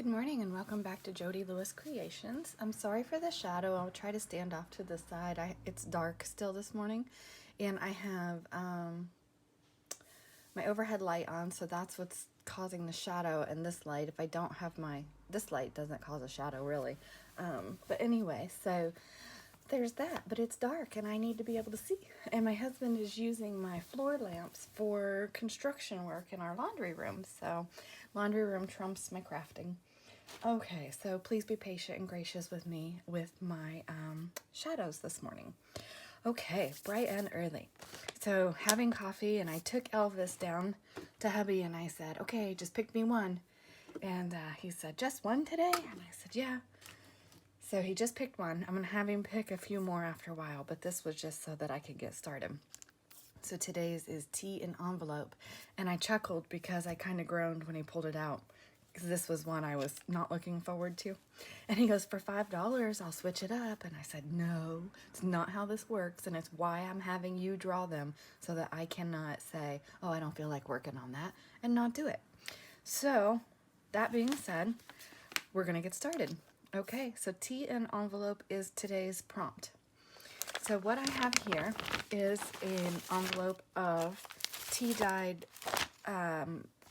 Good morning and welcome back to Jody Lewis Creations. I'm sorry for the shadow. I'll try to stand off to the side. It's dark still this morning, and I have my overhead light on, so that's what's causing the shadow. And this light, if I don't have this light doesn't cause a shadow really. But anyway, so there's that, but it's dark and I need to be able to see. And my husband is using my floor lamps for construction work in our laundry room. So laundry room trumps my crafting. Okay, so please be patient and gracious with me with my shadows this morning. Okay, bright and early. So having coffee, and I took Elvis down to hubby and I said, okay, just pick me one. And he said, just one today? And I said, yeah. So he just picked one. I'm going to have him pick a few more after a while, but this was just so that I could get started. So today's is tea in envelope, and I chuckled because I kind of groaned when he pulled it out, because this was one I was not looking forward to. And he goes, for $5, I'll switch it up. And I said, no, it's not how this works, and it's why I'm having you draw them, so that I cannot say, oh, I don't feel like working on that, and not do it. So that being said, we're going to get started. Okay, so tea in envelope is today's prompt. So what I have here is an envelope of tea-dyed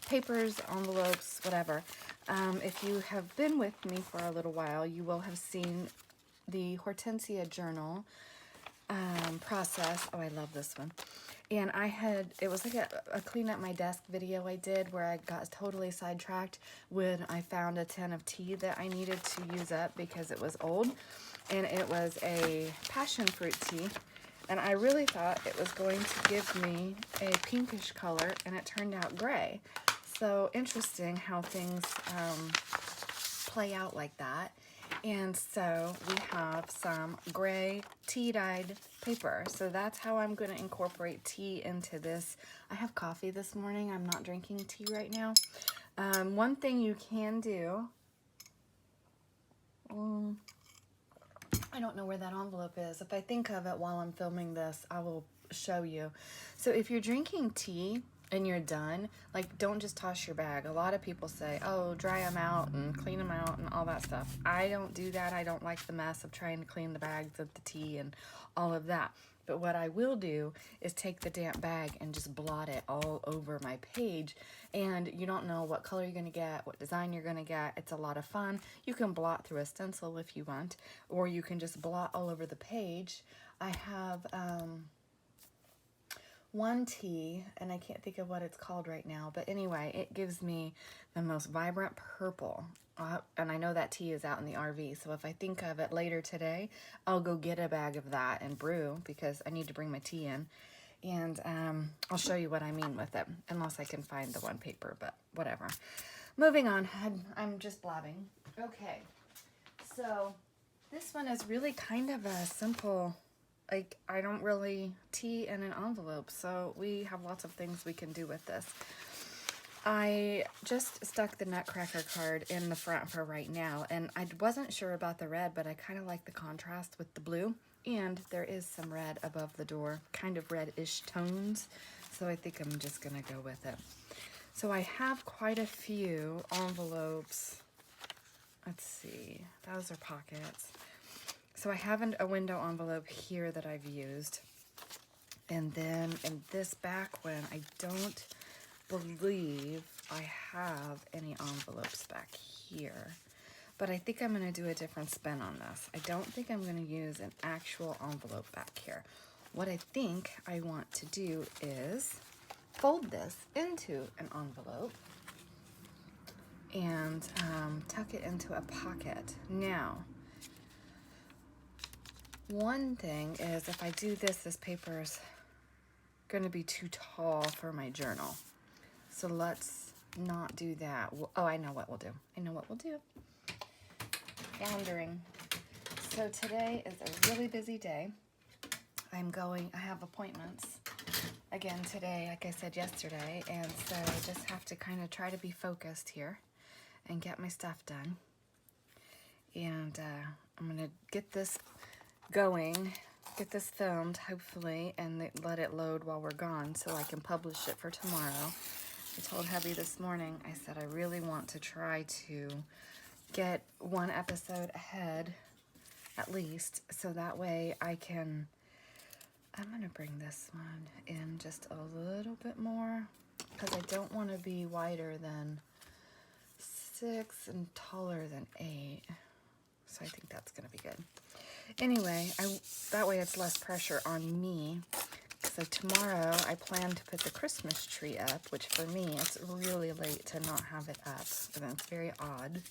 papers, envelopes, whatever. If you have been with me for a little while, you will have seen the Hortensia journal process. Oh, I love this one. And it was like a clean up my desk video I did where I got totally sidetracked when I found a tin of tea that I needed to use up because it was old. And it was a passion fruit tea. And I really thought it was going to give me a pinkish color, and it turned out gray. So interesting how things play out like that. And so we have some gray tea-dyed paper. So that's how I'm going to incorporate tea into this. I have coffee this morning. I'm not drinking tea right now. One thing you can do, I don't know where that envelope is. If I think of it while I'm filming this, I will show you. So if you're drinking tea and you're done, like, don't just toss your bag. A lot of people say, oh, dry them out and clean them out and all that stuff. I don't do that. I don't like the mess of trying to clean the bags of the tea and all of that. But what I will do is take the damp bag and just blot it all over my page. And you don't know what color you're going to get, what design you're going to get. It's a lot of fun. You can blot through a stencil if you want, or you can just blot all over the page. I have one tea, and I can't think of what it's called right now, but anyway, it gives me the most vibrant purple. And I know that tea is out in the RV, so if I think of it later today, I'll go get a bag of that and brew, because I need to bring my tea in. And I'll show you what I mean with it, unless I can find the one paper, but whatever. Moving on, I'm just blabbing. Okay, so this one is really kind of a simple, like, I don't really tea in an envelope, so we have lots of things we can do with this. I just stuck the Nutcracker card in the front for right now, and I wasn't sure about the red, but I kind of like the contrast with the blue, and there is some red above the door, kind of reddish tones, so I think I'm just going to go with it. So I have quite a few envelopes. Let's see, those are pockets. So I have a window envelope here that I've used, and then in this back one, I don't believe I have any envelopes back here, but I think I'm going to do a different spin on this. I don't think I'm going to use an actual envelope back here. What I think I want to do is fold this into an envelope and tuck it into a pocket. Now, one thing is, if I do this, this paper is going to be too tall for my journal. So let's not do that. Oh, I know what we'll do. I know what we'll do. Floundering. So today is a really busy day. I have appointments again today, like I said yesterday, and so I just have to kind of try to be focused here and get my stuff done. And I'm going to get this going, get this filmed, hopefully, and let it load while we're gone so I can publish it for tomorrow. I told hubby this morning, I said, I really want to try to get one episode ahead at least, so that way I can, I'm going to bring this one in just a little bit more because I don't want to be wider than 6 and taller than 8. So I think that's going to be good. Anyway, that way it's less pressure on me. So tomorrow I plan to put the Christmas tree up, which for me, it's really late to not have it up. And it's very odd.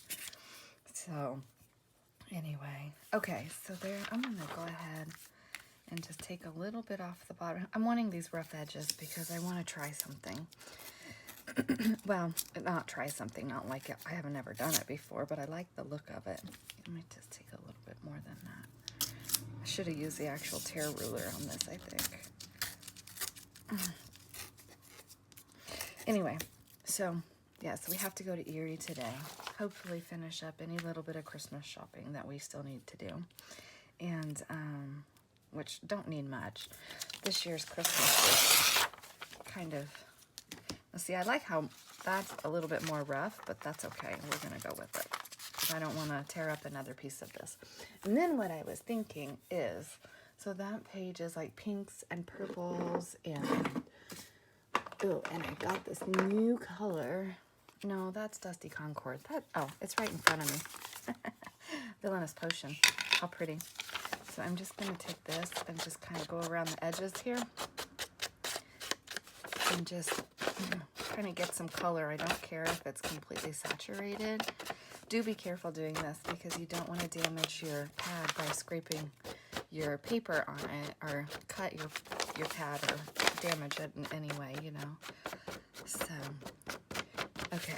So anyway, okay, so there, I'm going to go ahead and just take a little bit off the bottom. I'm wanting these rough edges because I want to try something. Well, not try something, not like it. I haven't ever done it before, but I like the look of it. Let me just take a little bit more than that. I should have used the actual tear ruler on this, I think. Anyway, so, yeah, so we have to go to Erie today. Hopefully finish up any little bit of Christmas shopping that we still need to do. And, which don't need much. This year's Christmas is kind of, let's see, I like how that's a little bit more rough, but that's okay. We're going to go with it because I don't want to tear up another piece of this. And then what I was thinking is, so that page is like pinks and purples and, oh, and I got this new color. No, that's Dusty Concord. Oh, it's right in front of me. Villainous Potion. How pretty. So I'm just going to take this and just kind of go around the edges here. And just kind of get some color. I don't care if it's completely saturated. Do be careful doing this because you don't want to damage your pad by scraping your paper on it or cut your pad or damage it in any way, you know. So, okay.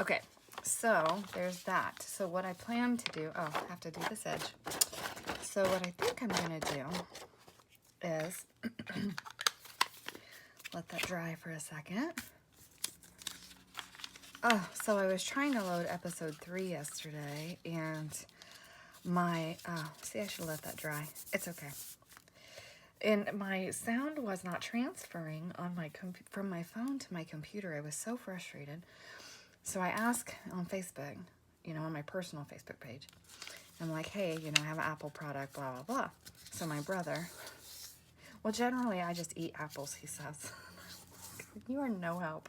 Okay, so there's that. So what I plan to do, oh, I have to do this edge. So what I think I'm going to do is let that dry for a second. Oh, so I was trying to load episode 3 yesterday, and see, I should let that dry. It's okay. And my sound was not transferring on my from my phone to my computer. I was so frustrated. So I asked on Facebook, you know, on my personal Facebook page, I'm like, hey, you know, I have an Apple product, blah, blah, blah. So my brother, well, generally I just eat apples, he says. You are no help.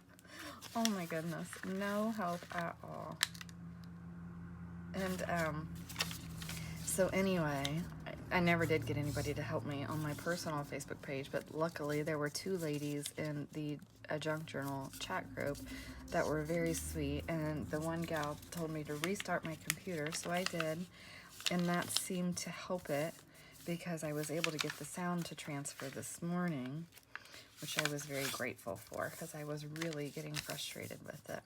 Oh my goodness, no help at all. And so anyway, I never did get anybody to help me on my personal Facebook page, but luckily there were 2 ladies in the Junk Journal chat group that were very sweet, and the one gal told me to restart my computer, so I did, and that seemed to help it because I was able to get the sound to transfer this morning, which I was very grateful for because I was really getting frustrated with it.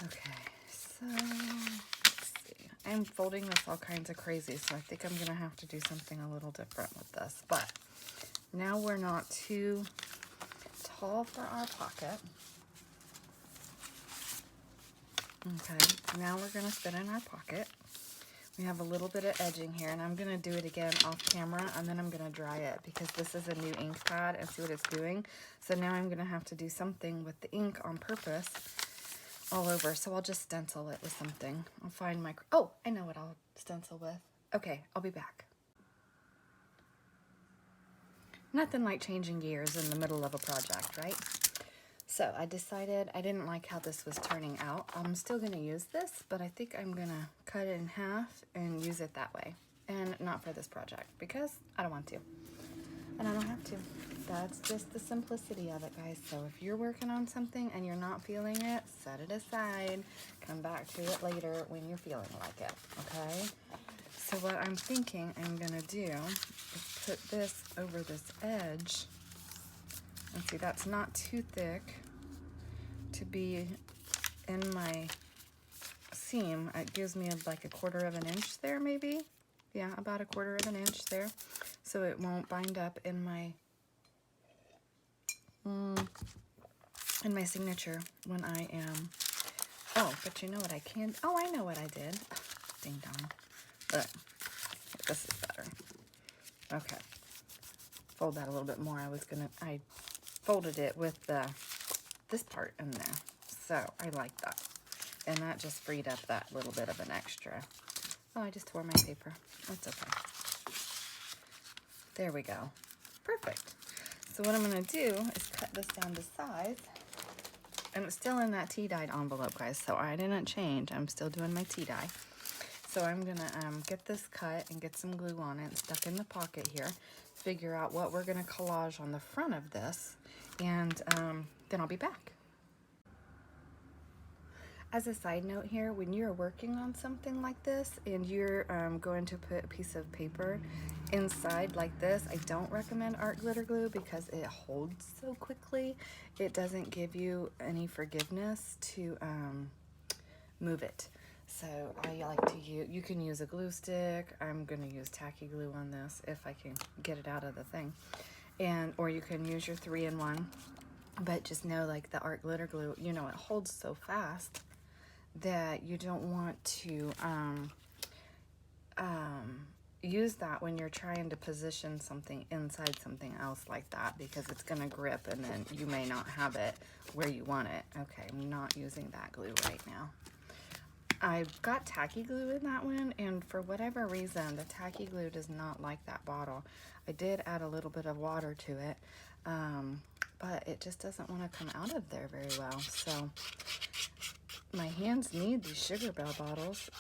Okay, so let's see. I'm folding this all kinds of crazy, so I think I'm going to have to do something a little different with this. But now we're not too tall for our pocket. Okay, now we're going to fit in our pocket. We have a little bit of edging here, and I'm going to do it again off camera, and then I'm going to dry it because this is a new ink pad and see what it's doing. So now I'm going to have to do something with the ink on purpose all over. So I'll just stencil it with something. I'll find my, oh, I know what I'll stencil with. Okay, I'll be back. Nothing like changing gears in the middle of a project, right? So I decided I didn't like how this was turning out. I'm still going to use this, but I think I'm going to cut it in half and use it that way. And not for this project because I don't want to. And I don't have to. That's just the simplicity of it, guys. So if you're working on something and you're not feeling it, set it aside. Come back to it later when you're feeling like it, okay? So what I'm thinking I'm going to do is put this over this edge. And see, that's not too thick to be in my seam. It gives me like a 1/4 of an inch there, maybe. Yeah, about a 1/4 of an inch there. So it won't bind up in my signature when I am. Oh, but you know what I can? Oh, I know what I did. Ding dong. But this is better. Okay. Fold that a little bit more. I folded it with this part in there. So I like that. and that just freed up that little bit of an extra. Oh, I just tore my paper. That's okay. There we go. Perfect. So what I'm going to do is cut this down to size. And it's still in that tea dyed envelope, guys, so I didn't change. I'm still doing my tea dye. So I'm going to get this cut and get some glue on it, stuck in the pocket here. Figure out what we're going to collage on the front of this, and then I'll be back. As a side note here, when you're working on something like this and you're going to put a piece of paper inside like this, I don't recommend art glitter glue because it holds so quickly. It doesn't give you any forgiveness to move it. So I like to use, you can use a glue stick. I'm going to use tacky glue on this if I can get it out of the thing. Or you can use your 3-in-1. But just know, like the art glitter glue, you know, it holds so fast that you don't want to use that when you're trying to position something inside something else like that, because it's going to grip and then you may not have it where you want it. Okay, I'm not using that glue right now. I've got tacky glue in that one, and for whatever reason, the tacky glue does not like that bottle. I did add a little bit of water to it, but it just doesn't want to come out of there very well. So my hands need these Sugar Bell bottles.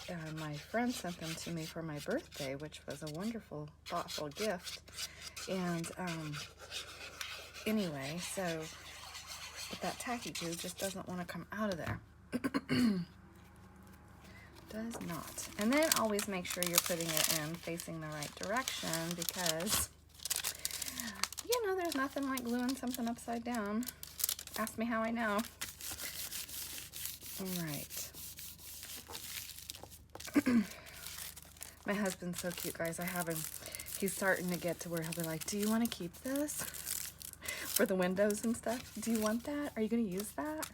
My friend sent them to me for my birthday, which was a wonderful, thoughtful gift. And anyway, so, but that tacky glue just doesn't want to come out of there. Does not. And then always make sure you're putting it in facing the right direction, because you know there's nothing like gluing something upside down. Ask me how I know. All right. My husband's so cute, guys. I have him. He's starting to get to where he'll be like, do you want to keep this for the windows and stuff? Do you want that? Are you going to use that?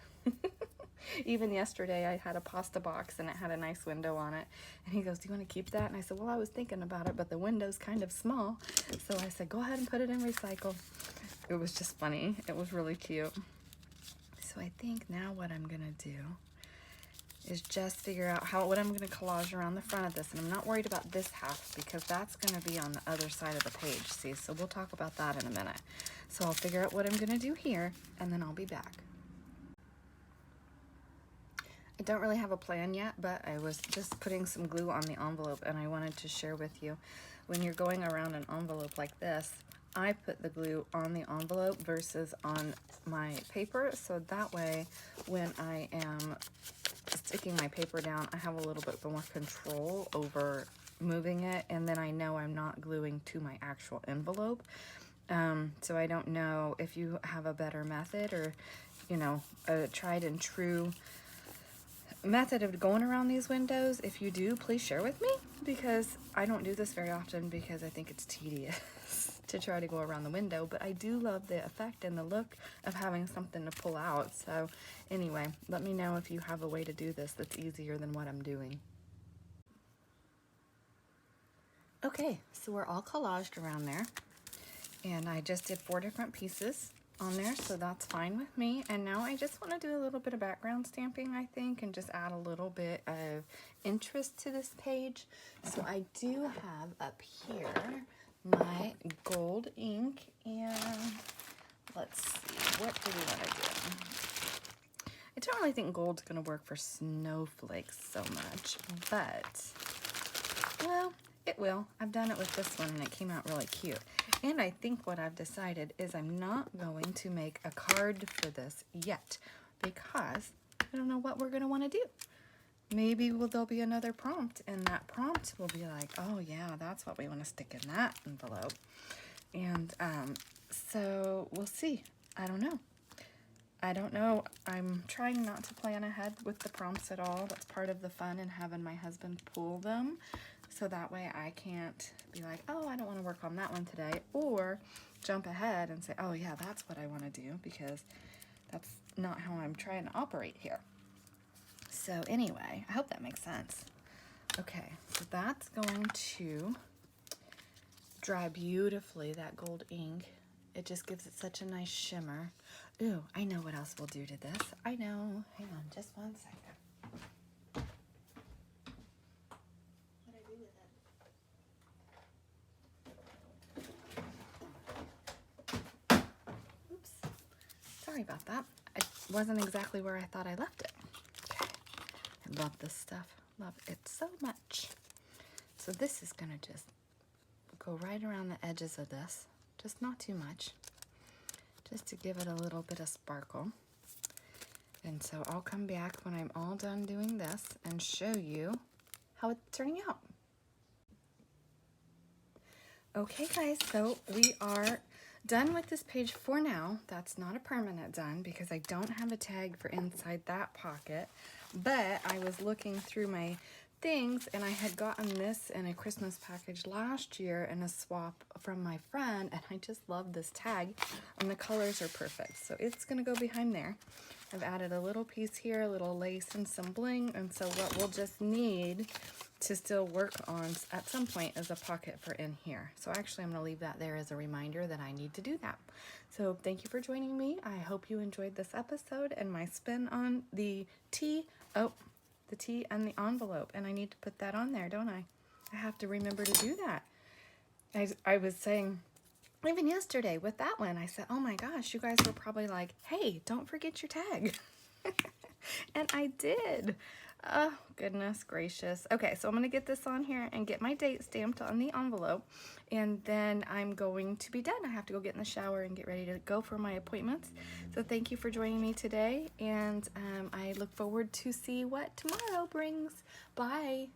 Even yesterday, I had a pasta box and it had a nice window on it. And he goes, do you want to keep that? And I said, well, I was thinking about it, but the window's kind of small. So I said, go ahead and put it in recycle. It was just funny. It was really cute. So I think now what I'm going to do is just figure out what I'm going to collage around the front of this. And I'm not worried about this half because that's going to be on the other side of the page. See, so we'll talk about that in a minute. So I'll figure out what I'm going to do here and then I'll be back. I don't really have a plan yet, but I was just putting some glue on the envelope and I wanted to share with you. When you're going around an envelope like this, I put the glue on the envelope versus on my paper, so that way when I am sticking my paper down, I have a little bit more control over moving it, and then I know I'm not gluing to my actual envelope. So I don't know if you have a better method, or you know, a tried and true method of going around these windows. If you do, please share with me, because I don't do this very often because I think it's tedious to try to go around the window, but I do love the effect and the look of having something to pull out. So anyway, let me know if you have a way to do this that's easier than what I'm doing. Okay, so we're all collaged around there, and I just did 4 different pieces on there, so that's fine with me. And now I just want to do a little bit of background stamping, I think, and just add a little bit of interest to this page. So I do have up here my gold ink, and let's see, what do we want to do? I don't really think gold's going to work for snowflakes so much, but, well, it will. I've done it with this one and it came out really cute. And I think what I've decided is I'm not going to make a card for this yet, because I don't know what we're going to want to do. Maybe there'll be another prompt, and that prompt will be like, oh yeah, that's what we want to stick in that envelope. And so we'll see. I don't know. I'm trying not to plan ahead with the prompts at all. That's part of the fun in having my husband pull them. So that way I can't be like, oh, I don't want to work on that one today, or jump ahead and say, oh yeah, that's what I want to do, because that's not how I'm trying to operate here. So anyway, I hope that makes sense. Okay, so that's going to dry beautifully, that gold ink. It just gives it such a nice shimmer. Ooh, I know what else we'll do to this. I know. Hang on just one second. sorry about that. It wasn't exactly where I thought I left it. Okay. I love this stuff. Love it so much. So this is gonna just go right around the edges of this. Just not too much. Just to give it a little bit of sparkle. And so I'll come back when I'm all done doing this and show you how it's turning out. Okay guys, so we are done with this page for now. That's not a permanent done because I don't have a tag for inside that pocket, but I was looking through my things and I had gotten this in a Christmas package last year in a swap from my friend, and I just love this tag and the colors are perfect. So it's gonna go behind there. I've added a little piece here, a little lace and some bling, and so what we'll just need to still work on at some point is a pocket for in here. So actually I'm going to leave that there as a reminder that I need to do that. So thank you for joining me. I hope you enjoyed this episode and my spin on the T. Oh, the T and the envelope. And I need to put that on there, don't I? I have to remember to do that. I was saying, even yesterday with that one, I said, oh my gosh, you guys were probably like, hey, don't forget your tag. And I did. Oh, goodness gracious. Okay, so I'm going to get this on here and get my date stamped on the envelope. And then I'm going to be done. I have to go get in the shower and get ready to go for my appointments. So thank you for joining me today. And I look forward to see what tomorrow brings. Bye.